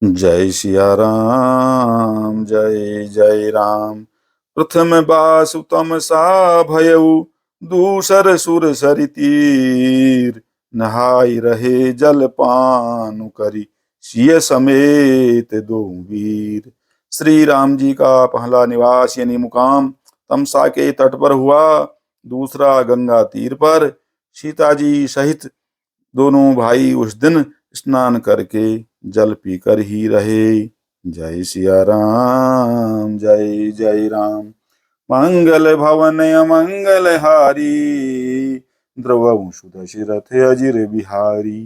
जय सिया राम जय जय राम। प्रथम बासु तम सा भयउ, दूसर सुर सरि तीर। नहाई रहे जल पानु करी, सिय समेत दो वीर। श्री राम जी का पहला निवास यानी मुकाम तमसा के तट पर हुआ, दूसरा गंगा तीर पर। सीता जी सहित दोनों भाई उस दिन स्नान करके जल पीकर ही रहे। जय सिया राम जय जय राम। मंगल भवन अमंगल हारी, द्रवहु दशरथ अजिर बिहारी।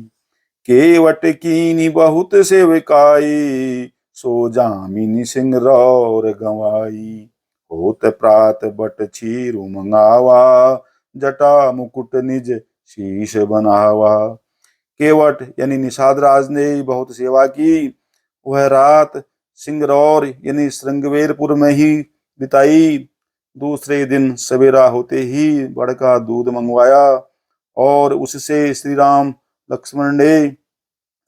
केवट कीनी बहुत सेवकाई, सो जामिनी सिंह रौर गंवाई। होत प्रात बट छीरु मंगावा, जटा मुकुट निज शीश बनावा। केवट यानी निषाद राज ने बहुत सेवा की। वह रात सिंगरौर यानी श्रृंगवेरपुर में ही बिताई। दूसरे दिन सवेरा होते ही बड़का दूध मंगवाया और उससे श्री राम लक्ष्मण ने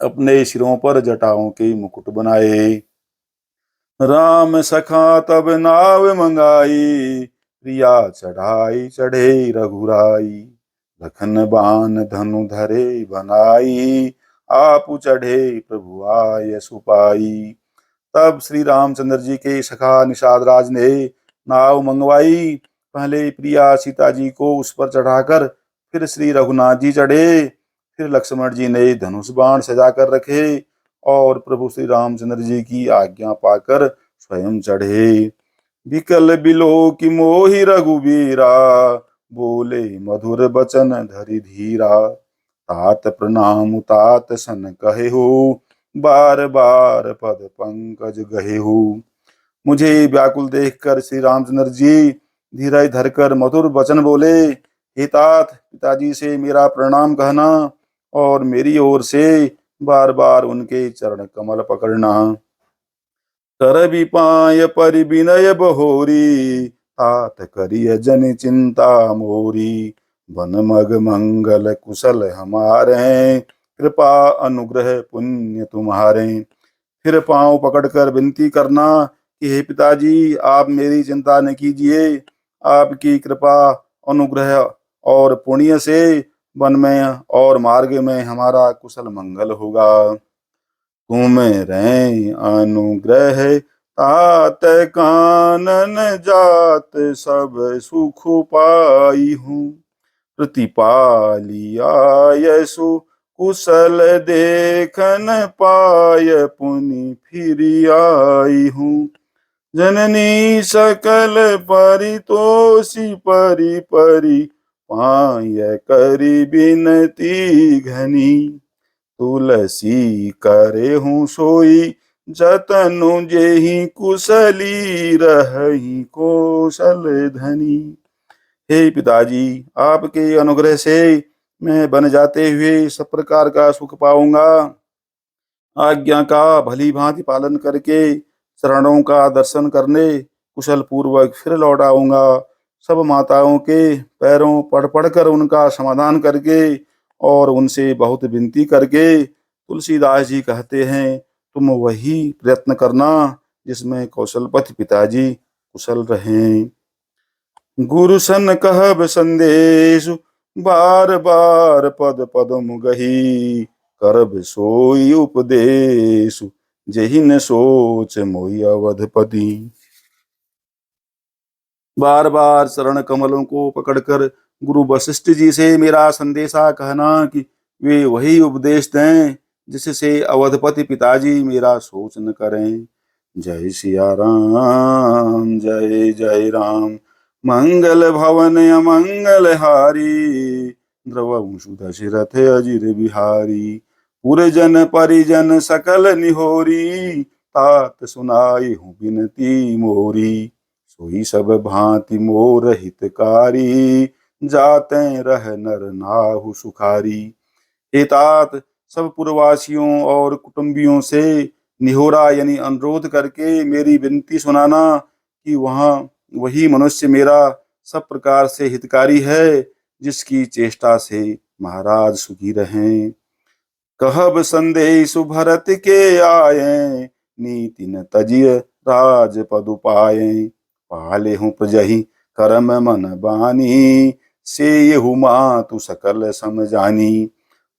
अपने सिरों पर जटाओं के मुकुट बनाए। राम सखा तब नाव मंगाई, प्रिया चढ़ाई चढ़े रघुराई। लखन बान धनु धरे बनाई, आप चढ़े प्रभु आय सुपाई। तब श्री रामचंद्र जी के सखा निषाद राज ने नाव मंगवाई। पहले प्रिया सीता जी को उस पर चढ़ाकर फिर श्री रघुनाथ जी चढ़े। फिर लक्ष्मण जी ने धनुष बाण सजा कर रखे और प्रभु श्री रामचंद्र जी की आज्ञा पाकर स्वयं चढ़े। विकल बिलो की मोहि रघुबीरा, बोले मधुर बचन धरि धीरा। तात प्रणाम तात सन कहे हो, बार बार पद पंकज गहे हो। मुझे व्याकुल देखकर श्री रामचंद्र जी धीरज धरकर मधुर वचन बोले, हे तात, पिताजी से मेरा प्रणाम कहना और मेरी ओर से बार बार उनके चरण कमल पकड़ना। कर विपाय परि विनय बहोरी, तात करिय जन चिंता मोरी। बन मग मंगल कुशल हमारे, कृपा अनुग्रह पुण्य तुम्हारे। फिर पांव पकड़कर विनती करना कि हे पिताजी, आप मेरी चिंता न कीजिए। आपकी कृपा अनुग्रह और पुण्य से वन में और मार्ग में हमारा कुशल मंगल होगा। तुम रे अनुग्रह तात कानन जात, सब सुख पाई हूँ। प्रतिपालिया यसु कुशल देखन पाय, पुनि फिर आई हूँ। जननी सकल परितोषी परि परि, पाय करी बिनती घनी। तुलसी करे हूँ सोई, जतनु जेहि कुशली रही कौशल धनी। हे पिताजी, आपके अनुग्रह से मैं बन जाते हुए सब प्रकार का सुख पाऊंगा। आज्ञा का भली भांति पालन करके चरणों का दर्शन करने कुशल पूर्वक फिर लौट आऊंगा। सब माताओं के पैरों पड़ पड़ कर उनका समाधान करके और उनसे बहुत विनती करके तुलसीदास जी कहते हैं, तुम वही प्रयत्न करना जिसमें कौशलपति पिताजी कुशल रहें। गुरु सन कहब संदेश, बार बार पद पदम गही। करब सोई उपदेश, जहि न सोच मोहि अवधपति। बार बार चरण कमलों को पकड़कर गुरु वशिष्ठ जी से मेरा संदेशा कहना कि वे वही उपदेश दें जिससे अवधपति पिताजी मेरा शोच न करें। जय सिया राम जय जय राम। मंगल भवन अमंगल हारी, द्रवहु दशरथ अजिर बिहारी। पुरजन परिजन सकल निहोरी, तात सुनाई हूँ बिनती मोरी। सोई सब भांति मोर हितकारी, जाते रह नर नाहु सुखारी। हे तात, सब पुरवासियों और कुटुंबियों से निहोरा यानी अनुरोध करके मेरी विनती सुनाना कि वहाँ वही मनुष्य मेरा सब प्रकार से हितकारी है जिसकी चेष्टा से महाराज सुखी रहें। कहब संदेश भरत के आए, नीति न तजिय राज पदु पाए। पाले हूँ प्रजहि करम मन बानी, से ये मातु सकल समझानी।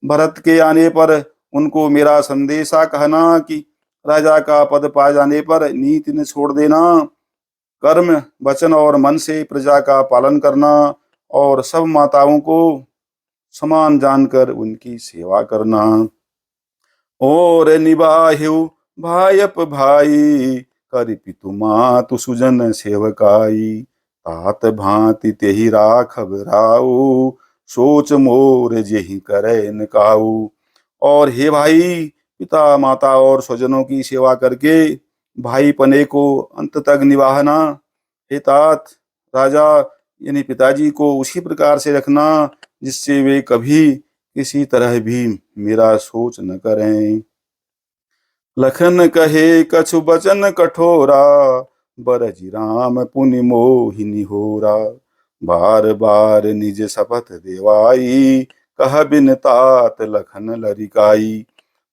भरत के आने पर उनको मेरा संदेशा कहना कि राजा का पद पा जाने पर नीति न छोड़ देना, कर्म वचन और मन से प्रजा का पालन करना, और सब माताओं को समान जानकर उनकी सेवा करना। और निबाह्यु भायप भाई, कर पितु मातु सुजन सेवकाई। तात भांति तेहि राखब राऊ, सोच मोर जेहि करे निकाऊ। और हे भाई, पिता माता और स्वजनों की सेवा करके भाई पने को अंत तक निभाना। हे तात, राजा यानी पिताजी को उसी प्रकार से रखना जिससे वे कभी किसी तरह भी मेरा सोच न करें। लखन कहे कछु बचन कठोरा, बरजी राम पुनि मोहि होरा। बार बार निज शपथ देवाई, कह बिन तात लखन लरिकाई।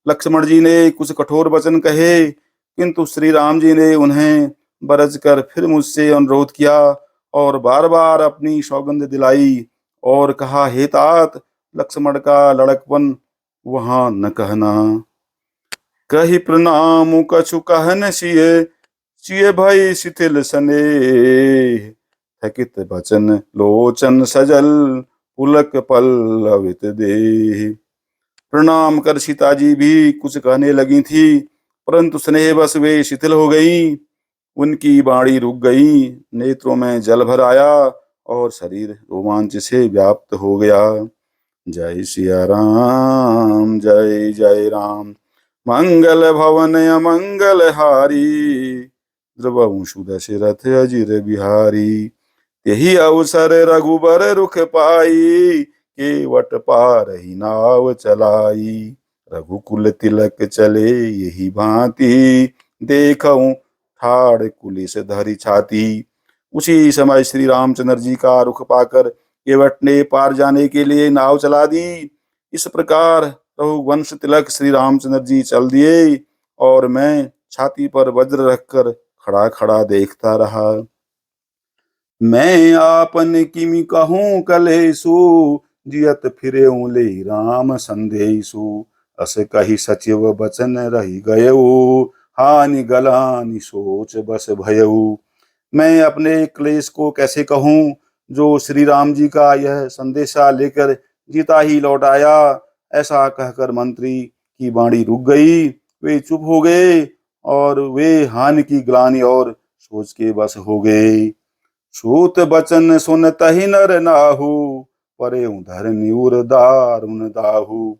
लक्ष्मण जी ने कुछ कठोर वचन कहे, किंतु श्री राम जी ने उन्हें बरज कर फिर मुझसे अनुरोध किया और बार बार अपनी सौगंध दिलाई और कहा, हे तात, लक्ष्मण का लड़कपन वहां न कहना। कही प्रणाम कछु कहन सिय, सिय भई शिथिल सनेह। थकित बचन लोचन सजल, पुलक पल्लवित देह। प्रणाम कर सीता जी भी कुछ कहने लगी थी, परंतु स्नेहवश वे शिथिल हो गईं। उनकी बाणी रुक गई, नेत्रों में जल भर आया और शरीर रोमांच से व्याप्त हो गया। जय सिया राम, जय जय राम। मंगल भवन अमंगल हारी, द्रवंशु दशरथ अजिर बिहारी। यही अवसर रघुबर रुख पाई, केवट पार ही नाव चलाई। रघुकुल तिलक चले यही भांति, देखऊं ठाड़ कुलिस धरि छाती। उसी समय श्री रामचंद्र जी का रुख पाकर केवट ने पार जाने के लिए नाव चला दी। इस प्रकार रघुवंश तिलक श्री रामचंद्र जी चल दिए और मैं छाती पर वज्र रखकर खड़ा खड़ा देखता रहा। मैं आपन किमि कहूँ कलेसु, जियत फिरे ले राम संदेशु। अस कही सचिव बचन रही गयऊ, हानि गलानि सोच बस भयऊ। मैं अपने क्लेश को कैसे कहूँ, जो श्री राम जी का यह संदेशा लेकर जीता ही लौट आया। ऐसा कहकर मंत्री की वाणी रुक गई, वे चुप हो गए और वे हानि की ग्लानि और सोच के बस हो गए। सूत बचन सुन तहि नर नाहु, परे धरनी उर दारुन दाहु।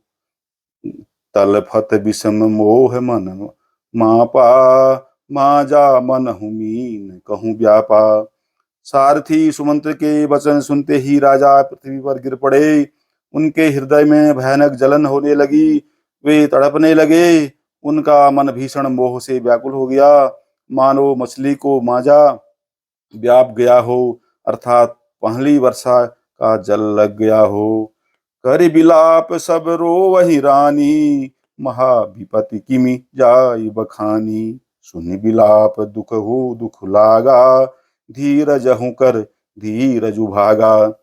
तलफत विषम मोह मन मापा, माजा मन मीन कहूँ व्यापा। सारथी सुमंत्र के वचन सुनते ही राजा पृथ्वी पर गिर पड़े। उनके हृदय में भयानक जलन होने लगी, वे तड़पने लगे। उनका मन भीषण मोह से व्याकुल हो गया, मानो मछली को माजा व्याप गया हो, अर्थात पहली वर्षा का जल लग गया हो। कर बिलाप सब रो वही रानी, महाविपति किमि जाय बखानी। सुनि बिलाप दुख हो दुख लागा, धीरज हूं कर धीरज भागा।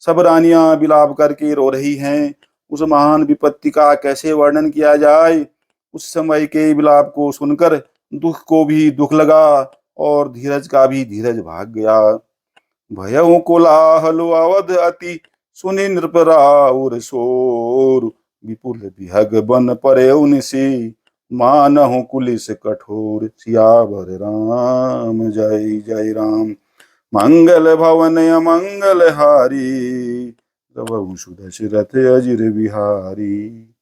सब रानियां बिलाप करके रो रही हैं। उस महान विपत्ति का कैसे वर्णन किया जाए। उस समय के विलाप को सुनकर दुख को भी दुख लगा और धीरज का भी धीरज भाग गया। भयउ कोलाहल अवध अति, सुनि नृपराउर शोर। विपुल विहग बन परे उनसी, मानहु कुलिस कठोर। सियावर राम, जय जय राम। मंगल भवन अमंगल हारी, तब दशरथ अजिर बिहारी।